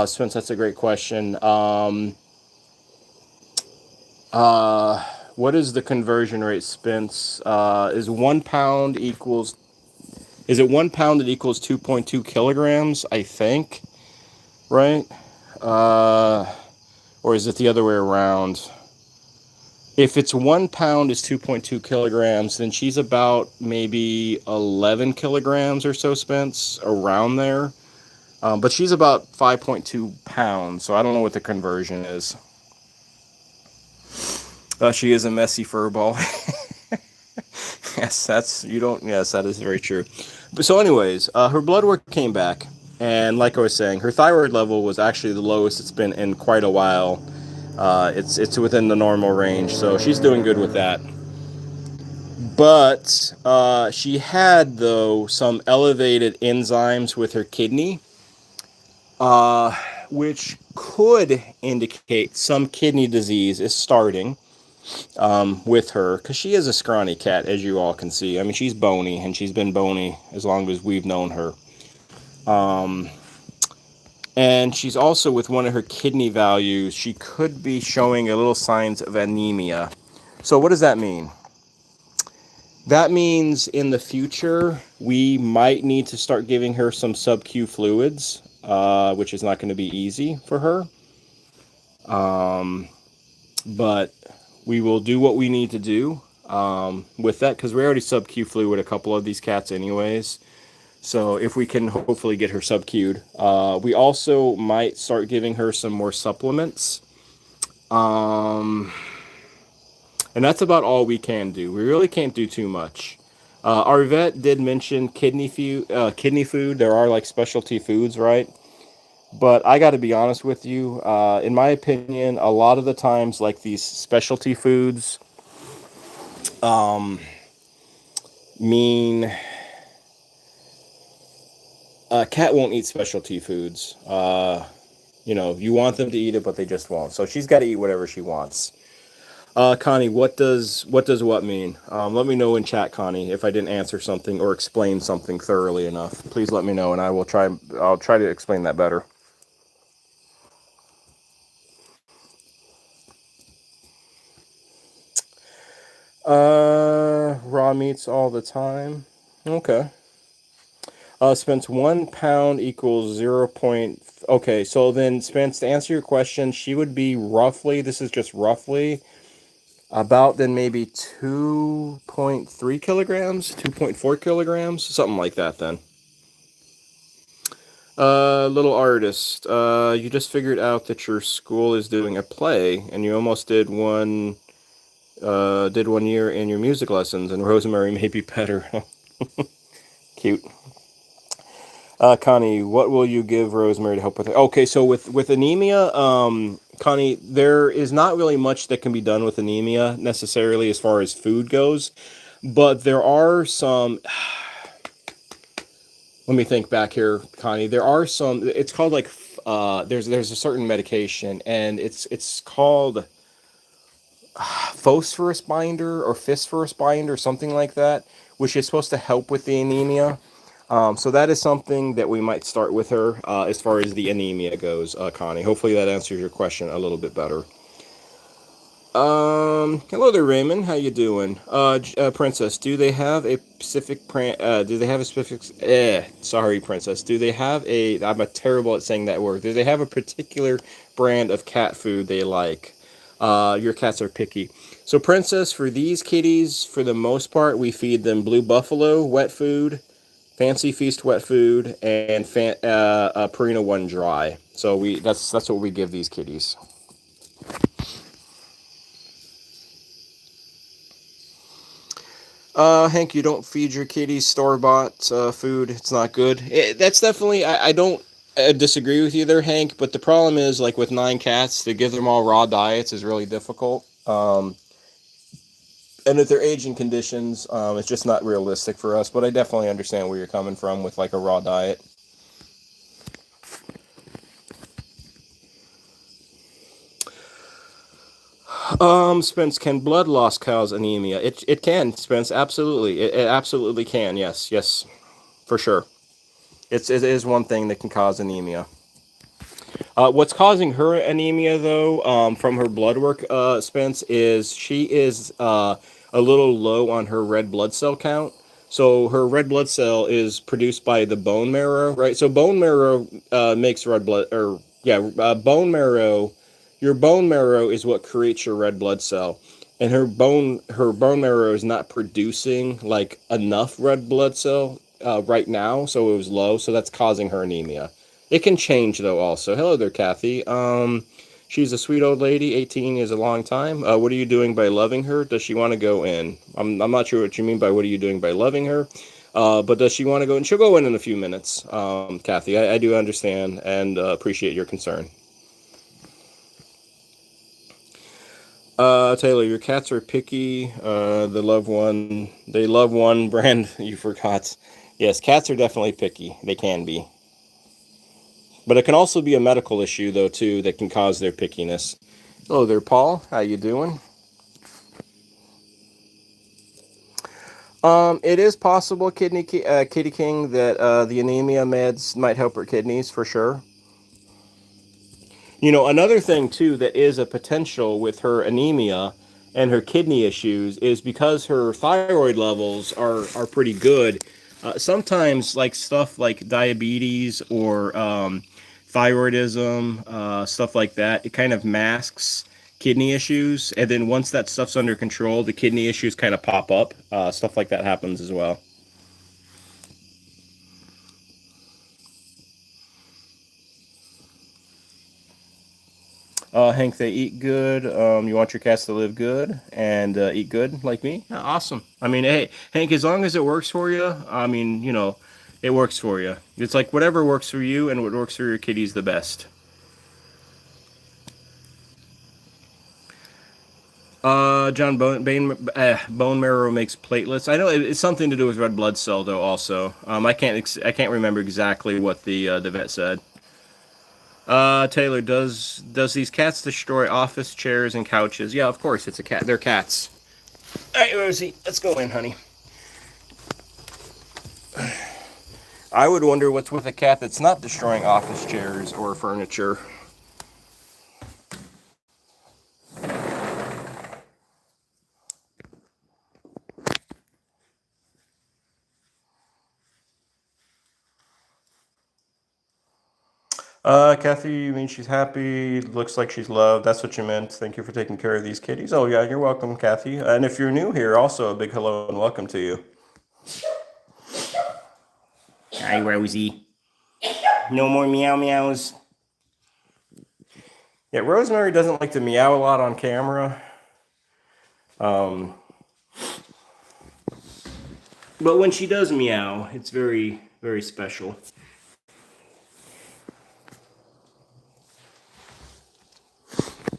Spence, that's a great question. What is the conversion rate, Spence? Is 1 pound equals? Is it 1 pound that equals 2.2 kilograms? I think. Right? Or is it the other way around? If it's 1 pound is 2.2 kilograms, then she's about maybe 11 kilograms or so, Spence, around there. But she's about 5.2 pounds, so I don't know what the conversion is. She is a messy furball. Yes, that is very true. But so anyways, her blood work came back. And like I was saying, her thyroid level was actually the lowest it's been in quite a while. It's within the normal range, so she's doing good with that. But she had, though, some elevated enzymes with her kidney, uh, which could indicate some kidney disease is starting with her, because she is a scrawny cat, as you all can see. I mean, she's bony, and she's been bony as long as we've known her. And she's also, with one of her kidney values, she could be showing a little signs of anemia. So what does that mean? That means in the future, we might need to start giving her some sub-Q fluids, which is not going to be easy for her. But we will do what we need to do with that, because we already sub-Q fluid a couple of these cats anyways. So if we can hopefully get her sub-Q'd. We also might start giving her some more supplements. And that's about all we can do. We really can't do too much. Our vet did mention kidney food. There are like specialty foods, right? But I got to be honest with you. In my opinion, a lot of the times, like these specialty foods, mean a cat won't eat specialty foods. You want them to eat it, but they just won't. So she's got to eat whatever she wants. Connie, what mean? Let me know in chat, Connie, if I didn't answer something or explain something thoroughly enough. Please let me know, and I'll try to explain that better. Raw meats all the time. Okay. Spence, 1 pound equals 0. Okay, so then Spence, to answer your question, she would be roughly. This is just roughly. About then maybe 2.3 kilograms, 2.4 kilograms, something like that then. Little artist, you just figured out that your school is doing a play, and you almost did 1 year in your music lessons, and Rosemary may be better. Cute. Connie, what will you give Rosemary to help with it? Okay, so with anemia, Connie, there is not really much that can be done with anemia necessarily as far as food goes, but there are some. Let me think back here, Connie. There are some. It's called like there's a certain medication, and it's called phosphorus binder or phosphorus binder, something like that, which is supposed to help with the anemia. So that is something that we might start with her as far as the anemia goes, Connie. Hopefully that answers your question a little bit better. Hello there, Raymond. How you doing? Princess, do they have a specific sorry, Princess. Do they have a? I'm a terrible at saying that word. Do they have a particular brand of cat food they like? Your cats are picky. So, Princess, for these kitties, for the most part, we feed them Blue Buffalo wet food, Fancy Feast wet food, and Purina One dry. So that's what we give these kitties. Hank, you don't feed your kitties store-bought food. It's not good. That's definitely, I don't disagree with you there, Hank, but the problem is, like, with 9 cats, to give them all raw diets is really difficult. And if they're aging conditions, it's just not realistic for us, but I definitely understand where you're coming from with, like, a raw diet. Spence, can blood loss cause anemia? It can, Spence, absolutely. It absolutely can, yes, for sure. It is one thing that can cause anemia. What's causing her anemia, though, from her blood work, Spence, is she is a little low on her red blood cell count. So her red blood cell is produced by the bone marrow, right? So bone marrow makes red blood, or yeah, bone marrow. Your bone marrow is what creates your red blood cell, and her bone marrow is not producing like enough red blood cell right now, so it was low. So that's causing her anemia. It can change though. Also, hello there, Kathy. She's a sweet old lady. 18 is a long time. What are you doing by loving her? Does she want to go in? I'm not sure what you mean by what are you doing by loving her. But does she want to go? And she'll go in a few minutes. Kathy, I do understand and appreciate your concern. Taylor, your cats are picky. They love one brand you forgot. Yes, cats are definitely picky. They can be. But it can also be a medical issue, though, too, that can cause their pickiness. Hello there, Paul. How you doing? It is possible, Kitty King, that the anemia meds might help her kidneys for sure. You know, another thing too that is a potential with her anemia and her kidney issues is because her thyroid levels are pretty good. Sometimes, like stuff like diabetes or thyroidism, stuff like that, it kind of masks kidney issues. And then once that stuff's under control, the kidney issues kind of pop up. Stuff like that happens as well. Hank, they eat good. You want your cats to live good and eat good like me? Yeah, awesome. I mean, hey, Hank, as long as it works for you, I mean, it works for you. It's like whatever works for you and what works for your kitties the best. John, bone marrow makes platelets. I know it's something to do with red blood cell, though. Also, I can't remember exactly what the vet said. Taylor, does these cats destroy office chairs and couches? Yeah, of course, it's a cat. They're cats. All right, Rosie, let's go in, honey. I would wonder what's with a cat that's not destroying office chairs or furniture. Kathy, you mean she's happy? Looks like she's loved. That's what you meant. Thank you for taking care of these kitties. Oh, yeah, you're welcome, Kathy. And if you're new here, also a big hello and welcome to you. Hi, Rosie. No more meow meows. Yeah, Rosemary doesn't like to meow a lot on camera. Um, but when she does meow, it's very, very special.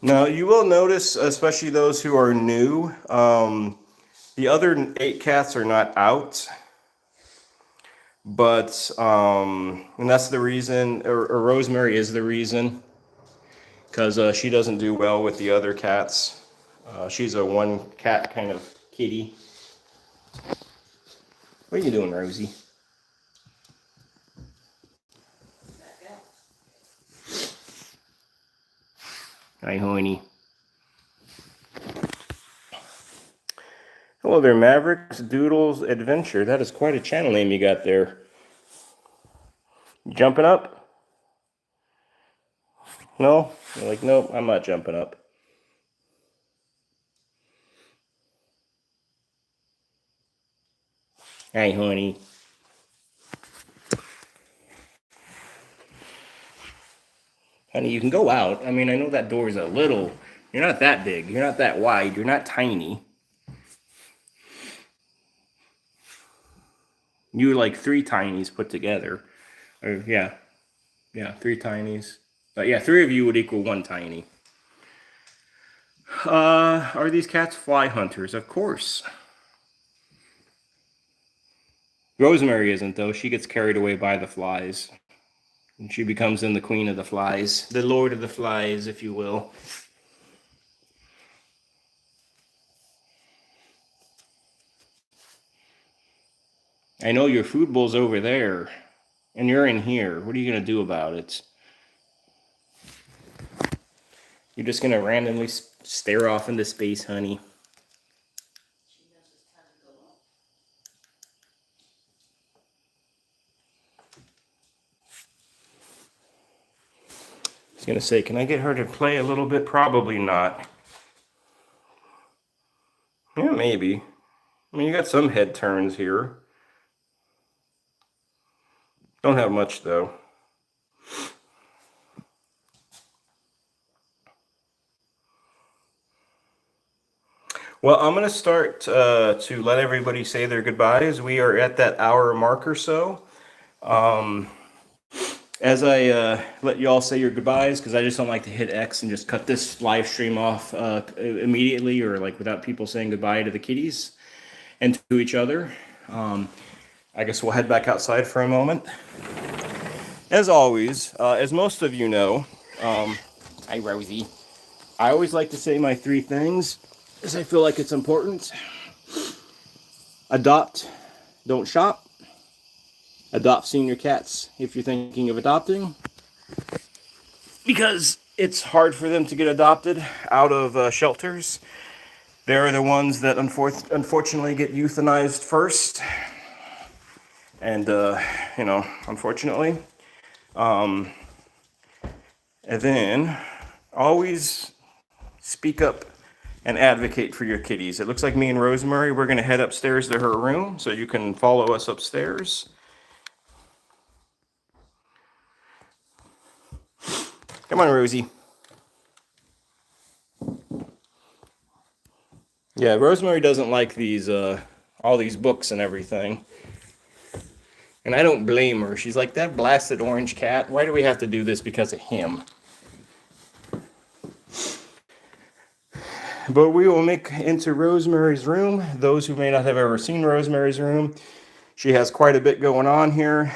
Now, you will notice, especially those who are new, the other 8 cats are not out. But, and that's the reason, or Rosemary is the reason, because she doesn't do well with the other cats. She's a one cat kind of kitty. What are you doing, Rosie? Hi, honey. Hello there, Mavericks Doodles Adventure. That is quite a channel name you got there. Jumping up? No? You're like, nope, I'm not jumping up. Hi, honey. Honey, you can go out. I mean, I know that door is a little... You're not that big. You're not that wide. You're not tiny. You're like 3 tinies put together. Or, yeah. Yeah, 3 tinies. But yeah, 3 of you would equal 1 tiny. Are these cats fly hunters? Of course. Rosemary isn't, though. She gets carried away by the flies. And she becomes then the queen of the flies. The lord of the flies, if you will. I know your food bowl's over there. And you're in here. What are you going to do about it? You're just going to randomly stare off into space, honey. I was going to say, can I get her to play a little bit? Probably not. Yeah, maybe. I mean, you got some head turns here. Don't have much, though. Well, I'm going to start to let everybody say their goodbyes. We are at that hour mark or so. As I let you all say your goodbyes, because I just don't like to hit X and just cut this live stream off immediately, or like without people saying goodbye to the kitties and to each other. I guess we'll head back outside for a moment. As always, as most of you know, hi Rosie, I always like to say my three things, as I feel like it's important. Adopt, don't shop. Adopt senior cats if you're thinking of adopting, because it's hard for them to get adopted out of shelters. They're the ones that unfortunately get euthanized first, and unfortunately. And then always speak up and advocate for your kitties. It looks like me and Rosemary, we're going to head upstairs to her room, so you can follow us upstairs. Come on, Rosie. Yeah, Rosemary doesn't like these, all these books and everything. And I don't blame her. She's like, that blasted orange cat, why do we have to do this because of him? But we will make into Rosemary's room. Those who may not have ever seen Rosemary's room, she has quite a bit going on here.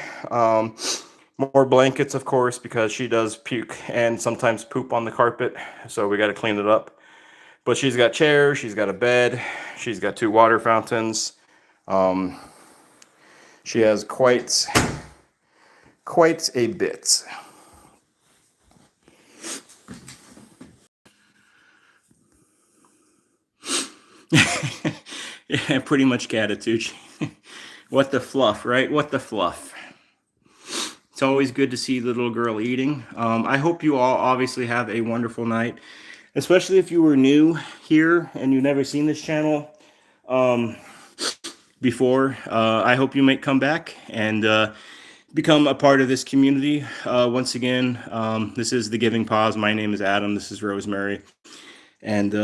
More blankets, of course, because she does puke and sometimes poop on the carpet, so we got to clean it up. But she's got chairs, she's got a bed, she's got 2 water fountains. She has quite a bit. Yeah, pretty much catitude. What the fluff, right? What the fluff. It's always good to see the little girl eating. I hope you all obviously have a wonderful night, especially if you were new here and you've never seen this channel before. I hope you may come back and become a part of this community. Once again, this is The Giving PAWS. My name is Adam. This is Rosemary. And,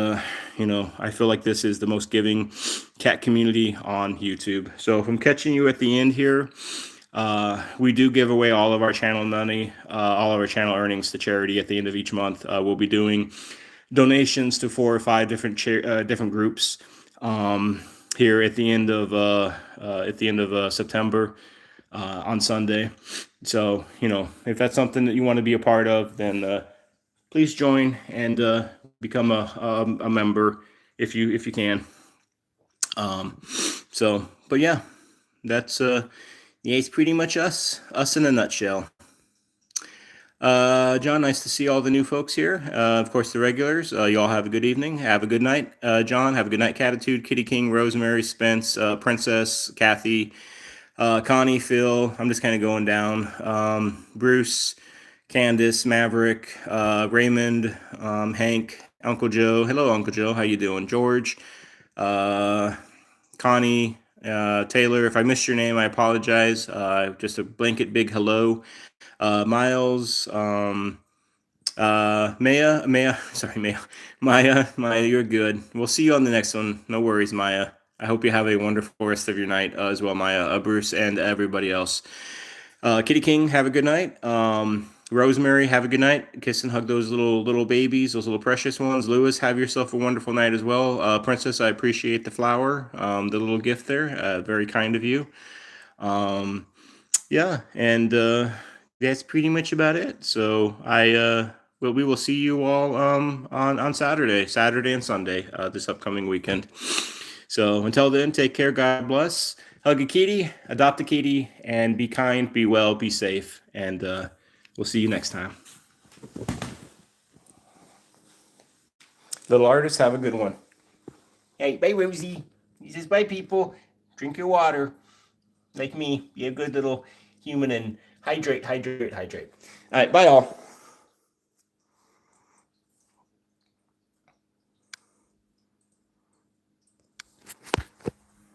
I feel like this is the most giving cat community on YouTube. So if I'm catching you at the end here, we do give away all of our channel money, all of our channel earnings to charity at the end of each month. We'll be doing donations to 4 or 5 different different groups here at the end of September on Sunday. So if that's something that you want to be a part of, then please join and become a member if you can. But yeah, that's it's pretty much us in a nutshell. John, nice to see all the new folks here. Of course, the regulars. You all have a good evening. Have a good night, John. Have a good night, Catitude, Kitty King, Rosemary, Spence, Princess, Kathy, Connie, Phil. I'm just kind of going down. Bruce, Candace, Maverick, Raymond, Hank, Uncle Joe. Hello, Uncle Joe. How you doing? George, Connie, Taylor. If I missed your name, I apologize. Just a blanket big hello. Miles, Maya, sorry, Maya, you're good. We'll see you on the next one. No worries, Maya. I hope you have a wonderful rest of your night as well, Maya, Bruce, and everybody else. Kitty King, have a good night. Rosemary, have a good night. Kiss and hug those little babies, those little precious ones. Lewis, have yourself a wonderful night as well. Princess, I appreciate the flower, the little gift there. Very kind of you. Yeah, and that's pretty much about it. So we will see you all on Saturday and Sunday this upcoming weekend. So until then, take care. God bless. Hug a kitty, adopt a kitty, and be kind, be well, be safe, and we'll see you next time. Little artists, have a good one. Hey, bye, Rosie. He says, bye, people. Drink your water. Like me, be a good little human and hydrate. All right, bye, all.